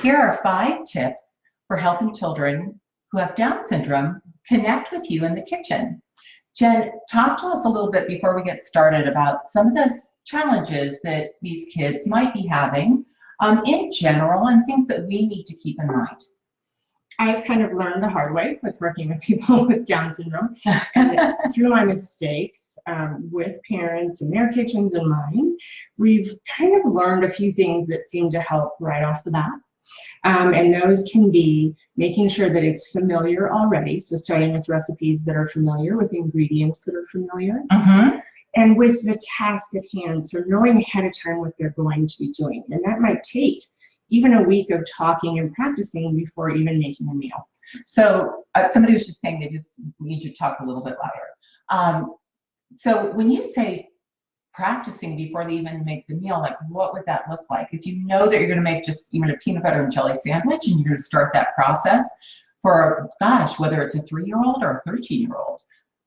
Here are 5 tips for helping children who have Down syndrome connect with you in the kitchen. Jen, talk to us a little bit before we get started about some of the challenges that these kids might be having in general and things that we need to keep in mind. I've kind of learned the hard way with working with people with Down syndrome, and through my mistakes with parents in their kitchens and mine, we've kind of learned a few things that seem to help right off the bat. And those can be making sure that it's familiar already, so starting with recipes that are familiar, with ingredients that are familiar, and with the task at hand, so knowing ahead of time what they're going to be doing. And that might take even a week of talking and practicing before even making a meal. So somebody was just saying they just need you to talk a little bit louder. So when you say practicing before they even make the meal, like what would that look like? If you know that you're going to make just even a peanut butter and jelly sandwich and you're going to start that process for, gosh, whether it's a 3-year-old or a 13-year-old,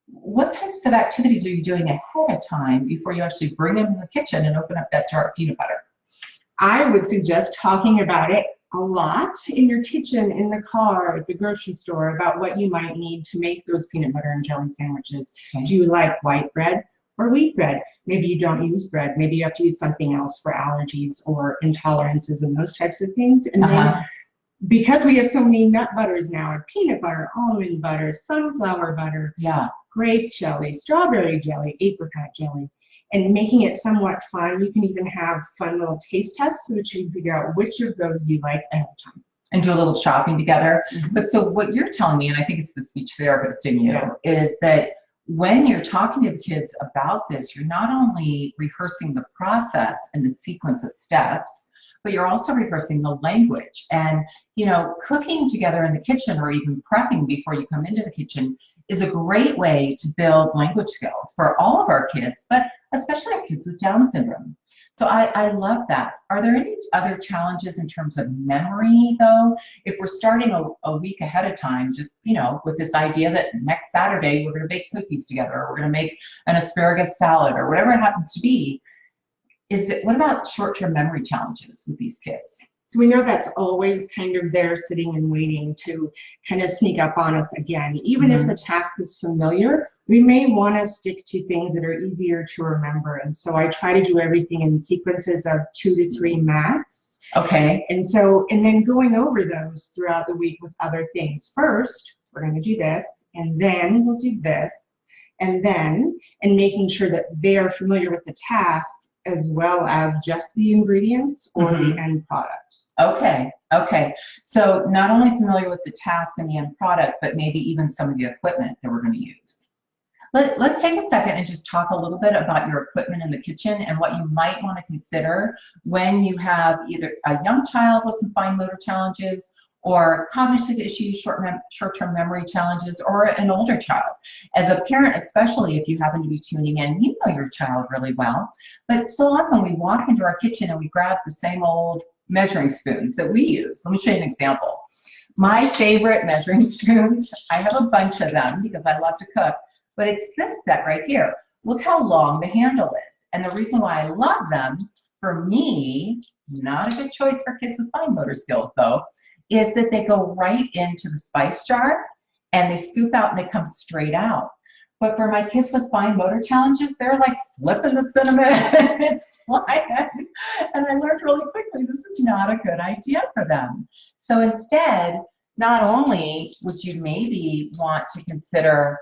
what types of activities are you doing ahead of time before you actually bring them in the kitchen and open up that jar of peanut butter? I would suggest talking about it a lot in your kitchen, in the car, at the grocery store, about what you might need to make those peanut butter and jelly sandwiches. Okay. Do you like white bread or wheat bread? Maybe you don't use bread. Maybe you have to use something else for allergies or intolerances and those types of things. And then, because we have so many nut butters now, and peanut butter, almond butter, sunflower butter, grape jelly, strawberry jelly, apricot jelly, and making it somewhat fun. You can even have fun little taste tests so that you can figure out which of those you like ahead of time. And do a little shopping together. But so what you're telling me, and I think it's the speech therapist in you, is that when you're talking to the kids about this, you're not only rehearsing the process and the sequence of steps, but you're also rehearsing the language. And, you know, cooking together in the kitchen or even prepping before you come into the kitchen is a great way to build language skills for all of our kids, but especially our kids with Down syndrome. So I love that. Are there any other challenges in terms of memory, though? If we're starting a week ahead of time, just, you know, with this idea that next Saturday we're going to bake cookies together, or we're going to make an asparagus salad, or whatever it happens to be, what about short-term memory challenges with these kids? So we know that's always kind of there sitting and waiting to kind of sneak up on us again. Even if the task is familiar, we may want to stick to things that are easier to remember. And so I try to do everything in sequences of 2 to 3 max. Okay. And then going over those throughout the week with other things. First, we're going to do this, and then we'll do this, and making sure that they are familiar with the task as well as just the ingredients or the end product. Okay. So not only familiar with the task and the end product, but maybe even some of the equipment that we're going to use. Let's take a second and just talk a little bit about your equipment in the kitchen and what you might want to consider when you have either a young child with some fine motor challenges, or cognitive issues, short-term memory challenges, or an older child. As a parent, especially if you happen to be tuning in, you know your child really well. But so often we walk into our kitchen and we grab the same old measuring spoons that we use. Let me show you an example. My favorite measuring spoons, I have a bunch of them because I love to cook, but it's this set right here. Look how long the handle is. And the reason why I love them, for me, not a good choice for kids with fine motor skills though, is that they go right into the spice jar and they scoop out and they come straight out. But for my kids with fine motor challenges, they're like flipping the cinnamon and it's flying. And I learned really quickly this is not a good idea for them. So instead, not only would you maybe want to consider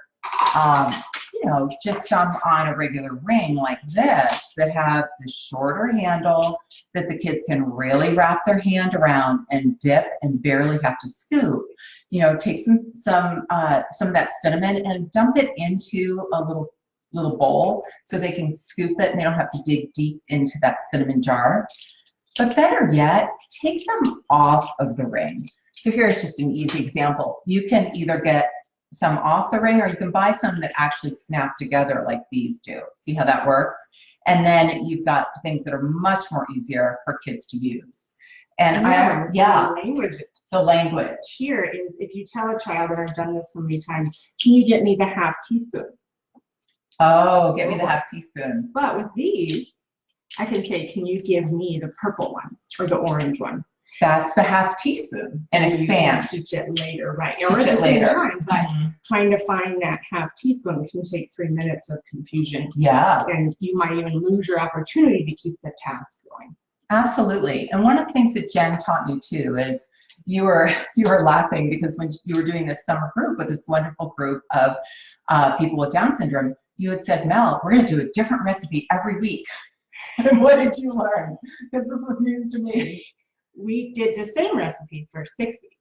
just some on a regular ring like this that have the shorter handle that the kids can really wrap their hand around and dip and barely have to scoop. You know, take some of that cinnamon and dump it into a little bowl so they can scoop it and they don't have to dig deep into that cinnamon jar. But better yet, take them off of the ring. So here's just an easy example. You can either get some off the ring, or you can buy some that actually snap together like these do. See how that works? And then you've got things that are much more easier for kids to use. And the language. Here is, if you tell a child, and I've done this so many times, can you get me the half teaspoon? Oh, get me the half teaspoon. But with these, I can say, can you give me the purple one or the orange one? That's the half teaspoon and expand. Teach it later, right? Teach Or at it the same later. time, but trying to find that half teaspoon can take 3 minutes of confusion. Yeah. And you might even lose your opportunity to keep the task going. Absolutely. And one of the things that Jen taught me too is you were laughing because when you were doing this summer group with this wonderful group of people with Down syndrome, you had said, Mel, we're going to do a different recipe every week. And what did you learn? Because this was news to me. We did the same recipe for 6 weeks.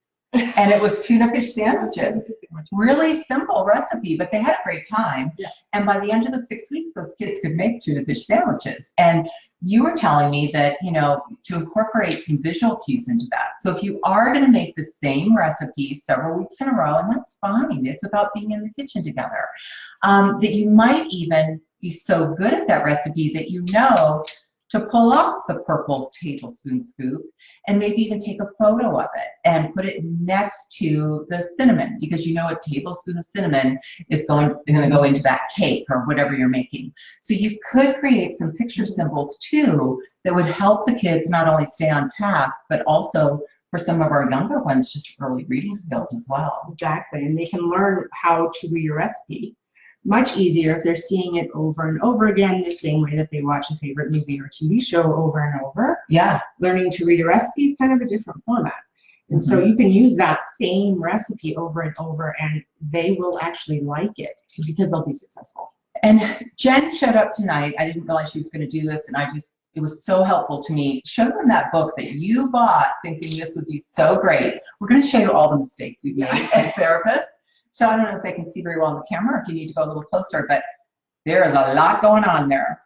And it was tuna fish sandwiches. Really simple recipe, but they had a great time. Yes. And by the end of the 6 weeks, those kids could make tuna fish sandwiches. And you were telling me that, you know, to incorporate some visual cues into that. So if you are going to make the same recipe several weeks in a row, and that's fine, it's about being in the kitchen together, that you might even be so good at that recipe that you know to pull off the purple tablespoon scoop and maybe even take a photo of it and put it next to the cinnamon, because you know a tablespoon of cinnamon is going to go into that cake or whatever you're making. So you could create some picture symbols too that would help the kids not only stay on task, but also for some of our younger ones, just early reading skills as well. Exactly, and they can learn how to read a recipe much easier if they're seeing it over and over again, the same way that they watch a favorite movie or TV show over and over. Yeah. Learning to read a recipe is kind of a different format. And so you can use that same recipe over and over, and they will actually like it because they'll be successful. And Jen showed up tonight. I didn't realize she was going to do this, and it was so helpful to me. Show them that book that you bought thinking this would be so great. We're going to show you all the mistakes we've made as therapists. So I don't know if they can see very well on the camera, if you need to go a little closer, but there is a lot going on there.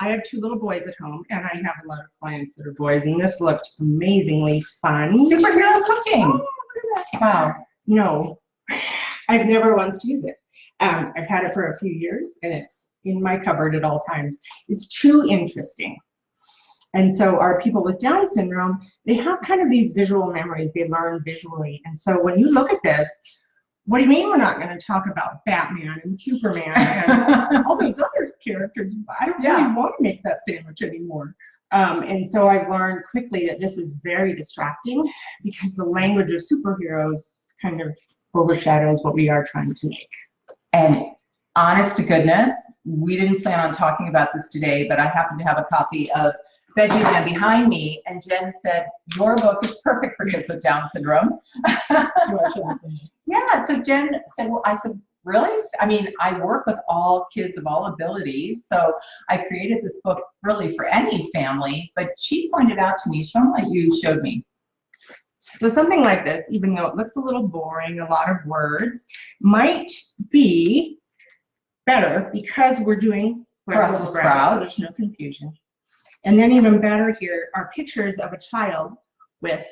I have 2 little boys at home, and I have a lot of clients that are boys, and this looked amazingly fun. Superhero cooking. Oh, look at that. Wow. No, I've never once used it. I've had it for a few years, and it's in my cupboard at all times. It's too interesting. And so our people with Down syndrome, they have kind of these visual memories. They learn visually. And so when you look at this, what do you mean we're not going to talk about Batman and Superman and all those other characters? I don't really want to make that sandwich anymore. And so I've learned quickly that this is very distracting because the language of superheroes kind of overshadows what we are trying to make. And honest to goodness, we didn't plan on talking about this today, but I happen to have a copy of Veggie Man behind me, and Jen said, your book is perfect for kids with Down syndrome. Yeah, so Jen said, well, I said, really? I mean, I work with all kids of all abilities, so I created this book really for any family, but she pointed out to me, show them what you showed me. So something like this, even though it looks a little boring, a lot of words, might be better because we're doing Brussels sprouts, so there's no confusion. And then even better here are pictures of a child with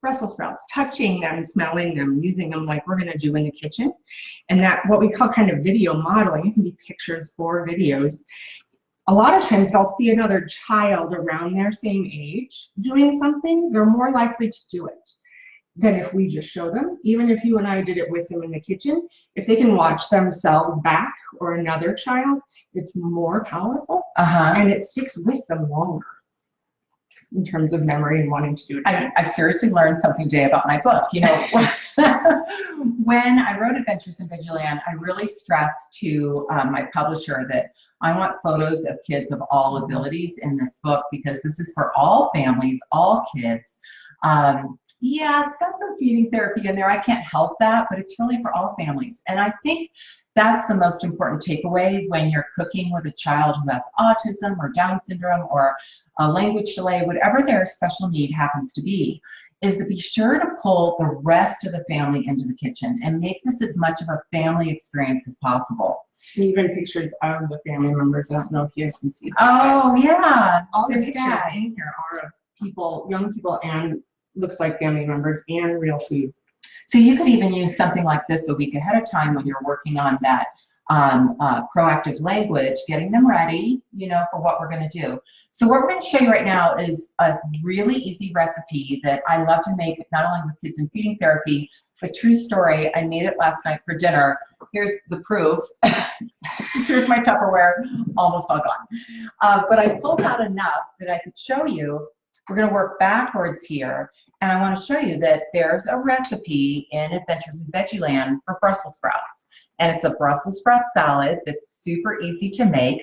Brussels sprouts, touching them, smelling them, using them like we're going to do in the kitchen. And that what we call kind of video modeling, it can be pictures or videos. A lot of times they'll see another child around their same age doing something, they're more likely to do it than if we just show them. Even if you and I did it with them in the kitchen, if they can watch themselves back or another child, it's more powerful and it sticks with them longer in terms of memory and wanting to do it again. I seriously learned something today about my book. You know, when I wrote Adventures in Vigiland, I really stressed to my publisher that I want photos of kids of all abilities in this book because this is for all families, all kids. Yeah, it's got some feeding therapy in there. I can't help that, but it's really for all families. And I think that's the most important takeaway when you're cooking with a child who has autism or Down syndrome or a language delay, whatever their special need happens to be, is to be sure to pull the rest of the family into the kitchen and make this as much of a family experience as possible. Even pictures of the family members. I don't know if you guys can see that. Oh, yeah. All the pictures in here are of people, young people, and looks like family members and real food. So you could even use something like this a week ahead of time when you're working on that proactive language, getting them ready, you know, for what we're going to do. So what we're going to show you right now is a really easy recipe that I love to make, not only with kids in feeding therapy, but true story. I made it last night for dinner. Here's the proof. Here's my Tupperware, almost all gone. But I pulled out enough that I could show you. We're going to work backwards here. And I want to show you that there's a recipe in Adventures in Veggieland for Brussels sprouts. And it's a Brussels sprout salad that's super easy to make.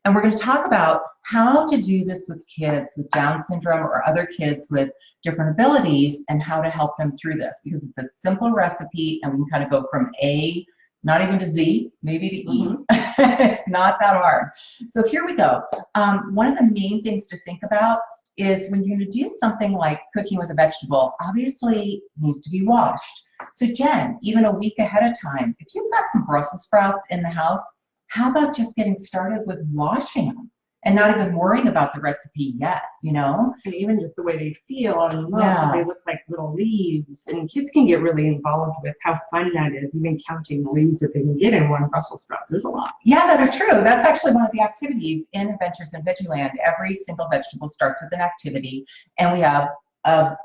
And we're going to talk about how to do this with kids with Down syndrome or other kids with different abilities and how to help them through this, because it's a simple recipe and we can kind of go from A, not even to Z, maybe to E. It's not that hard. So here we go. One of the main things to think about is when you're going to do something like cooking with a vegetable, obviously it needs to be washed. So Jen, even a week ahead of time, if you've got some Brussels sprouts in the house, how about just getting started with washing them and not even worrying about the recipe yet, you know? And even just the way they feel and look, Yeah. they look like little leaves. And kids can get really involved with how fun that is, even counting the leaves that they can get in one Brussels sprout. There's a lot. Yeah, that's true. That's actually one of the activities in Adventures in Veggieland. Every single vegetable starts with an activity, and we have a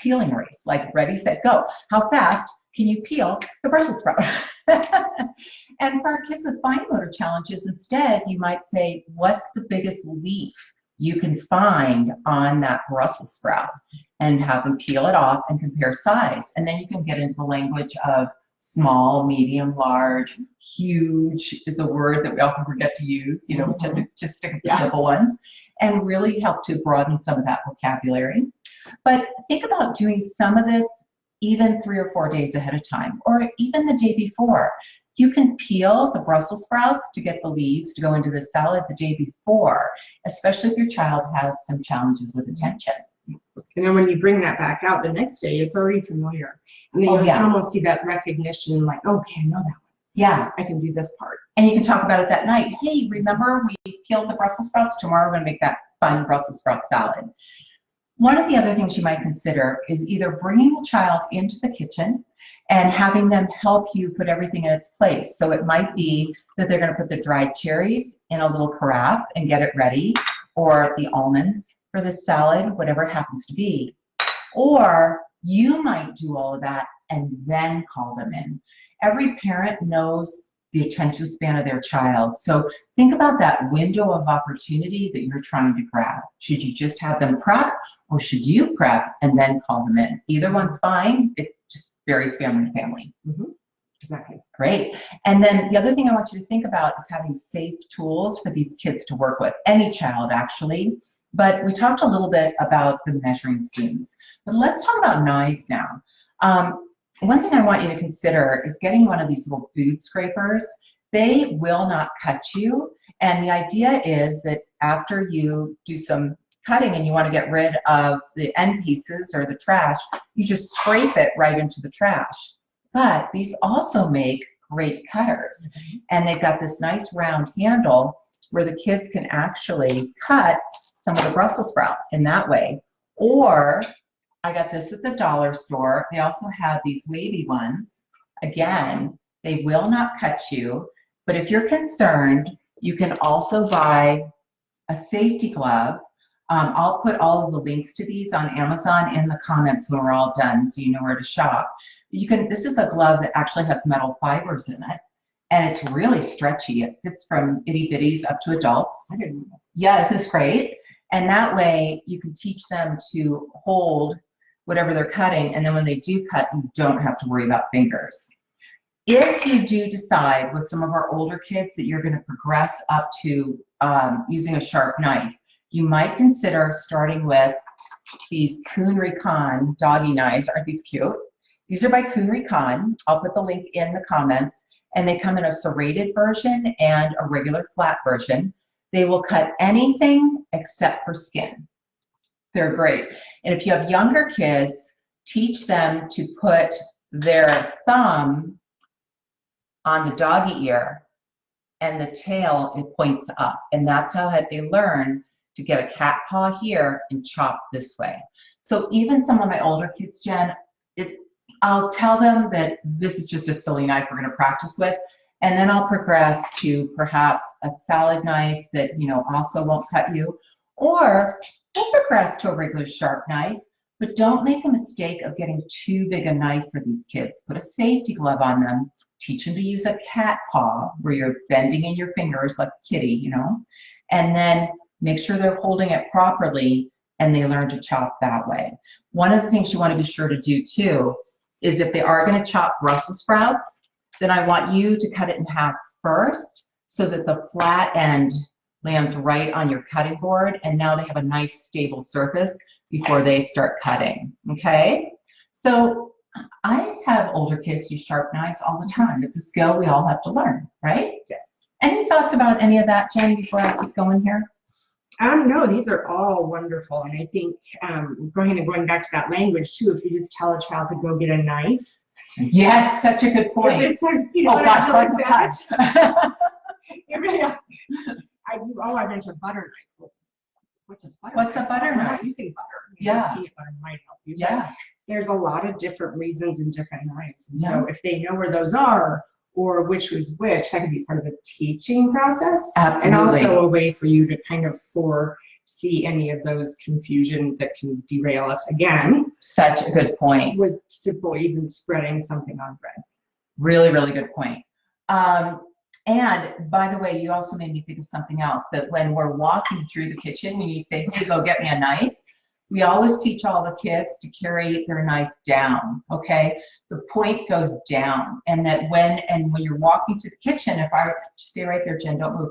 peeling race, like ready, set, go. How fast can you peel the Brussels sprout? And for our kids with fine motor challenges, instead, you might say, what's the biggest leaf you can find on that Brussels sprout? And have them peel it off and compare size. And then you can get into the language of small, medium, large, huge is a word that we often forget to use. You know, we tend to just stick with the simple ones and really help to broaden some of that vocabulary. But think about doing some of this even 3 or 4 days ahead of time, or even the day before. You can peel the Brussels sprouts to get the leaves to go into the salad the day before, especially if your child has some challenges with attention. And then when you bring that back out the next day, it's already familiar. And then you can almost see that recognition, like, okay, I know that one. Yeah, I can do this part. and you can talk about it that night. Hey, remember we peeled the Brussels sprouts? Tomorrow we're going to make that fun Brussels sprout salad. One of the other things you might consider is either bringing the child into the kitchen and having them help you put everything in its place. So it might be that they're going to put the dried cherries in a little carafe and get it ready, or the almonds for the salad, whatever it happens to be. Or you might do all of that and then call them in. Every parent knows the attention span of their child. So think about that window of opportunity that you're trying to grab. Should you just have them prep, or should you prep and then call them in? Either one's fine. It just varies family to family. Exactly. Great. And then the other thing I want you to think about is having safe tools for these kids to work with, any child actually. But we talked a little bit about the measuring spoons. But let's talk about knives now. One thing I want you to consider is getting one of these little food scrapers. They will not cut you. And the idea is that after you do some cutting and you want to get rid of the end pieces or the trash, you just scrape it right into the trash. But these also make great cutters. And they've got this nice round handle where the kids can actually cut some of the Brussels sprout in that way. Or I got this at the dollar store. They also have these wavy ones. Again, they will not cut you, but if you're concerned, you can also buy a safety glove. I'll put all of the links to these on Amazon in the comments when we're all done, so you know where to shop. You can. This is a glove that actually has metal fibers in it, and it's really stretchy. It fits from itty bitties up to adults. Yeah, isn't this great? And that way you can teach them to hold whatever they're cutting, and then when they do cut, you don't have to worry about fingers. If you do decide with some of our older kids that you're going to progress up to using a sharp knife, you might consider starting with these Kuhn Recon doggy knives. Aren't these cute? These are by Kuhn Recon. I'll put the link in the comments, and they come in a serrated version and a regular flat version. They will cut anything except for skin. They're great. And if you have younger kids, teach them to put their thumb on the doggy ear and the tail, it points up. And that's how they learn to get a cat paw here and chop this way. So even some of my older kids, Jen, I'll tell them that this is just a silly knife we're going to practice with. And then I'll progress to perhaps a salad knife that, you know, also won't cut you. Or we'll progress to a regular sharp knife, but don't make a mistake of getting too big a knife for these kids. Put a safety glove on them. Teach them to use a cat paw where you're bending in your fingers like a kitty, you know, and then make sure they're holding it properly and they learn to chop that way. One of the things you want to be sure to do too is if they are going to chop Brussels sprouts, then I want you to cut it in half first so that the flat end lands right on your cutting board, and now they have a nice stable surface before they start cutting, okay? So I have older kids use sharp knives all the time. It's a skill we all have to learn, right? Yes. Any thoughts about any of that, Jen, before I keep going here? No, these are all wonderful. And I think going back to that language too, if you just tell a child to go get a knife. Yes, such a good point. If it's a, you know, Oh gosh, what's the punch? I mentioned butter knife. What's a butter What's knife? a butter We're knife? not using butter. Yeah. Peanut butter might help you. Yeah. There's a lot of different reasons and different knives. And Yeah. so if they know where those are or which was which, that could be part of the teaching process. Absolutely. And also a way for you to kind of foresee any of those confusion that can derail us again. Such a good point. With simple even spreading something on bread. Really, really good point. And by the way, you also made me think of something else, that when we're walking through the kitchen, when you say, hey, go get me a knife, we always teach all the kids to carry their knife down, okay? The point goes down, and that when you're walking through the kitchen, if I were to stay right there, Jen, don't move.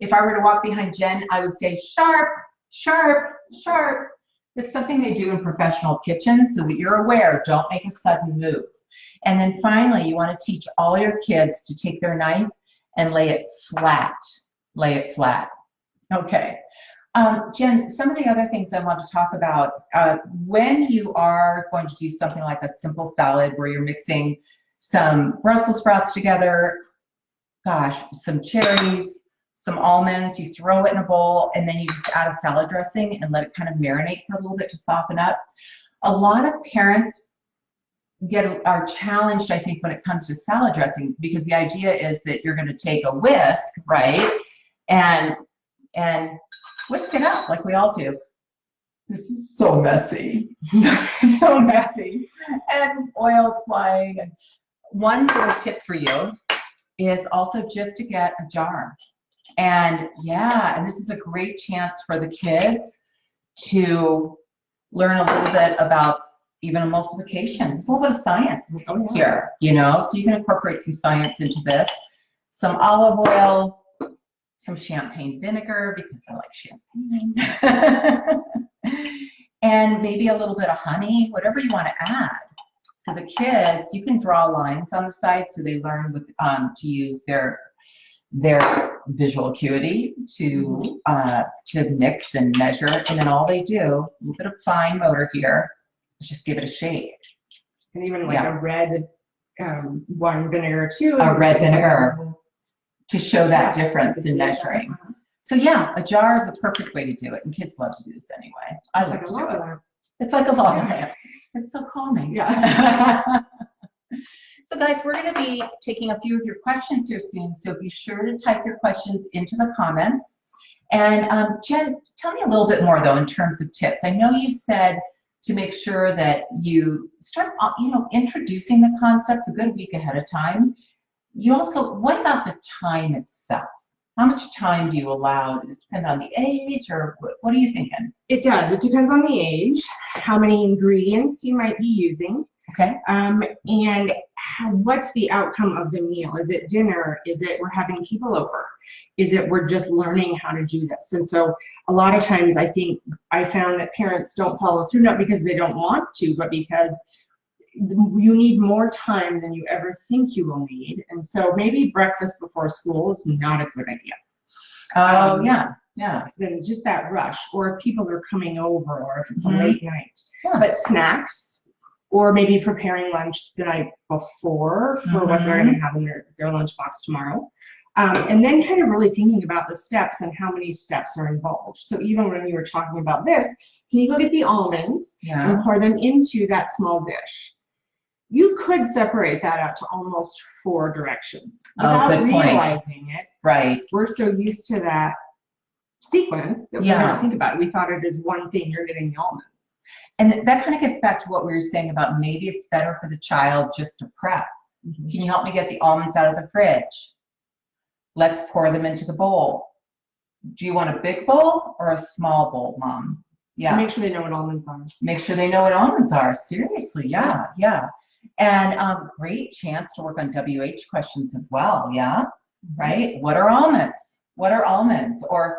If I were to walk behind Jen, I would say sharp, sharp, sharp. It's something they do in professional kitchens so that you're aware, don't make a sudden move. And then finally, you want to teach all your kids to take their knife and lay it flat. Lay it flat. Okay. Jen, some of the other things I want to talk about, when you are going to do something like a simple salad where you're mixing some Brussels sprouts together, gosh, some cherries, some almonds, you throw it in a bowl, and then you just add a salad dressing and let it kind of marinate for a little bit to soften up. A lot of parents are challenged, I think, when it comes to salad dressing, because the idea is that you're going to take a whisk, right, and whisk it up like we all do. This is so messy, so messy, and oil's flying. And one little tip for you is also just to get a jar. And yeah, and this is a great chance for the kids to learn a little bit about even emulsification. There's a little bit of science here, you know, so you can incorporate some science into this. Some olive oil, some champagne vinegar, because I like champagne. And maybe a little bit of honey, whatever you want to add. So the kids, you can draw lines on the side so they learn with, to use their visual acuity to mix and measure, and then all they do, a little bit of fine motor here, is just give it a shake. And even like a red wine vinegar too. A red vinegar to show that difference in measuring. So yeah, a jar is a perfect way to do it, and kids love to do this anyway. I like to do it. It's like a lava lamp. It's so calming. Yeah. So guys, we're going to be taking a few of your questions here soon, so be sure to type your questions into the comments. And Jen, tell me a little bit more though in terms of tips. I know you said to make sure that you start, introducing the concepts a good week ahead of time. You also, what about the time itself? How much time do you allow? Does it depend on the age, or what are you thinking? It does. It depends on the age, how many ingredients you might be using. Okay. And what's the outcome of the meal? Is it dinner? Is it we're having people over? Is it we're just learning how to do this? And so a lot of times I found that parents don't follow through, not because they don't want to, but because you need more time than you ever think you will need. And so maybe breakfast before school is not a good idea. Oh, yeah. Then just that rush, or if people are coming over, or if it's a late night. Yeah. But snacks, or maybe preparing lunch the night before for what they're going to have in their lunchbox tomorrow. And then kind of really thinking about the steps and how many steps are involved. So even when we were talking about this, can you go get the almonds and pour them into that small dish? You could separate that out to almost 4 directions without realizing it. Right. We're so used to that sequence that we don't think about it. We thought it is one thing, you're getting the almonds. And that kind of gets back to what we were saying about maybe it's better for the child just to prep. Can you help me get the almonds out of the fridge? Let's pour them into the bowl. Do you want a big bowl or a small bowl, Mom? Yeah. Make sure they know what almonds are. Make sure they know what almonds are. Seriously, yeah, yeah. And great chance to work on WH questions as well, yeah? Right? What are almonds? What are almonds? Or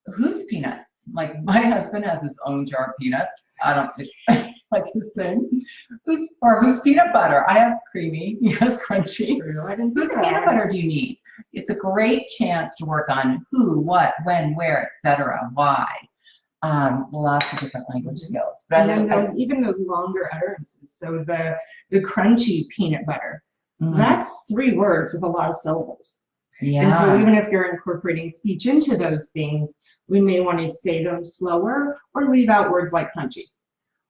whose peanuts? Like my husband has his own jar of peanuts. I don't, it's like his thing. Whose peanut butter? I have creamy, he has crunchy. Whose peanut butter do you need? It's a great chance to work on who, what, when, where, etc. Why. Lots of different language skills. But and then even those longer utterances. So the crunchy peanut butter, that's 3 words with a lot of syllables. Yeah. And so even if you're incorporating speech into those things, we may want to say them slower or leave out words like crunchy.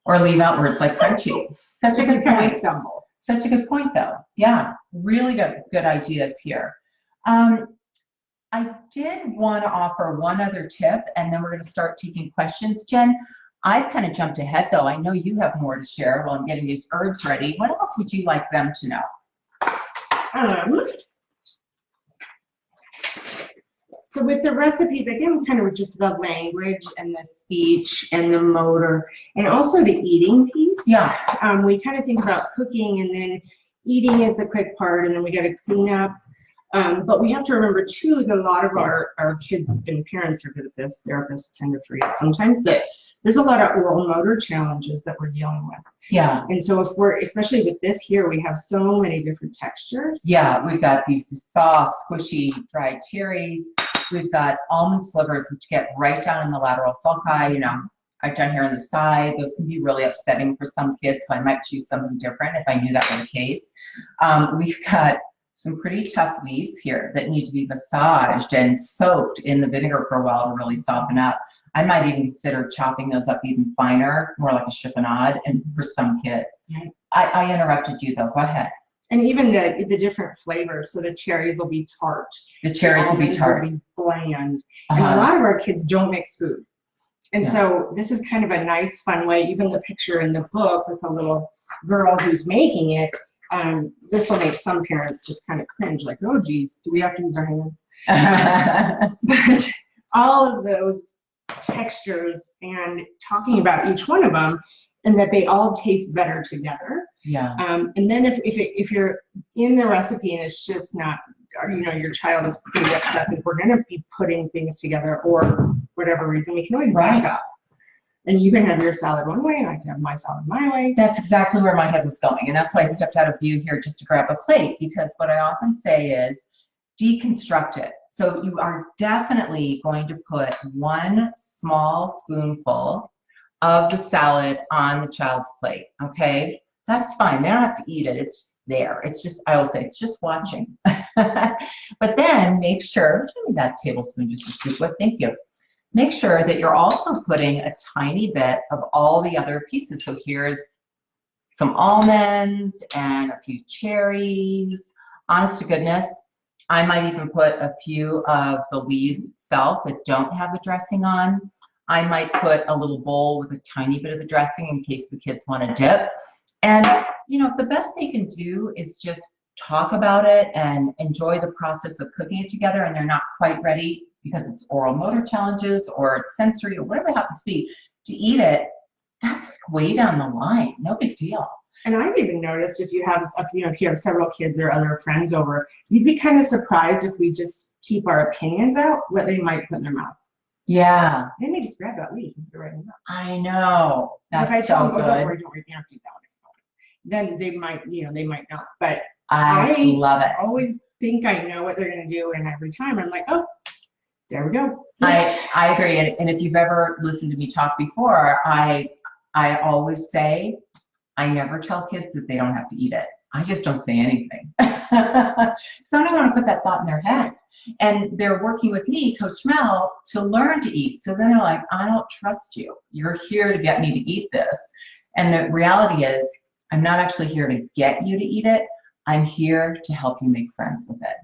Or leave out words like crunchy. Such a good point. Stumble. Such a good point, though. Yeah, really good ideas here. I did want to offer one other tip, and then we're going to start taking questions. Jen, I've kind of jumped ahead, though. I know you have more to share while I'm getting these herbs ready. What else would you like them to know? So with the recipes, again, kind of just the language and the speech and the motor and also the eating piece. Yeah. We kind of think about cooking, and then eating is the quick part, and then we got to clean up. But we have to remember too that a lot of our kids and parents are good at this, therapists tend to forget sometimes, that there's a lot of oral motor challenges that we're dealing with. Yeah. And so if we're, especially with this here, we have so many different textures. Yeah, we've got these soft, squishy, dried cherries. We've got almond slivers, which get right down in the lateral sulci, you know, right down here on the side. Those can be really upsetting for some kids, so I might choose something different if I knew that were the case. We've got some pretty tough leaves here that need to be massaged and soaked in the vinegar for a while to really soften up. I might even consider chopping those up even finer, more like a chiffonade, and for some kids. I interrupted you though, go ahead. And even the different flavors, so the cherries will be tart. The cherries will be tart. Will be bland. And a lot of our kids don't mix food. And so this is kind of a nice, fun way, even the picture in the book with a little girl who's making it, this will make some parents just kind of cringe, like, oh geez, do we have to use our hands? But all of those textures and talking about each one of them, and that they all taste better together. Yeah. And then if you're in the recipe and it's just not, you know, your child is pretty upset that we're going to be putting things together or whatever reason, we can always back up. And you can have your salad one way, and I can have my salad my way. That's exactly where my head was going. And that's why I stepped out of view here just to grab a plate, because what I often say is deconstruct it. So you are definitely going to put 1 small spoonful of the salad on the child's plate, okay? That's fine. They don't have to eat it. It's just there. It's just, I will say, it's just watching. But then make sure, give me that tablespoon just to scoop with, thank you. Make sure that you're also putting a tiny bit of all the other pieces. So here's some almonds and a few cherries. Honest to goodness, I might even put a few of the leaves itself that don't have the dressing on. I might put a little bowl with a tiny bit of the dressing in case the kids want to dip. And, you know, the best they can do is just talk about it and enjoy the process of cooking it together, and they're not quite ready because it's oral motor challenges or it's sensory or whatever it happens to be, to eat it. That's like way down the line. No big deal. And I've even noticed if you have, if you have several kids or other friends over, you'd be kind of surprised if we just keep our opinions out, what they might put in their mouth. Yeah. They may just grab that leaf and put it right in their mouth. I know. That's if I tell them, good. oh, don't worry, you have to eat that one. Then they might, they might not. But I love it. Always think I know what they're going to do, and every time I'm like, oh, there we go. I agree. And if you've ever listened to me talk before, I always say, I never tell kids that they don't have to eat it. I just don't say anything. So I don't want to put that thought in their head. And they're working with me, Coach Mel, to learn to eat. So then they're like, I don't trust you. You're here to get me to eat this. And the reality is, I'm not actually here to get you to eat it. I'm here to help you make friends with it.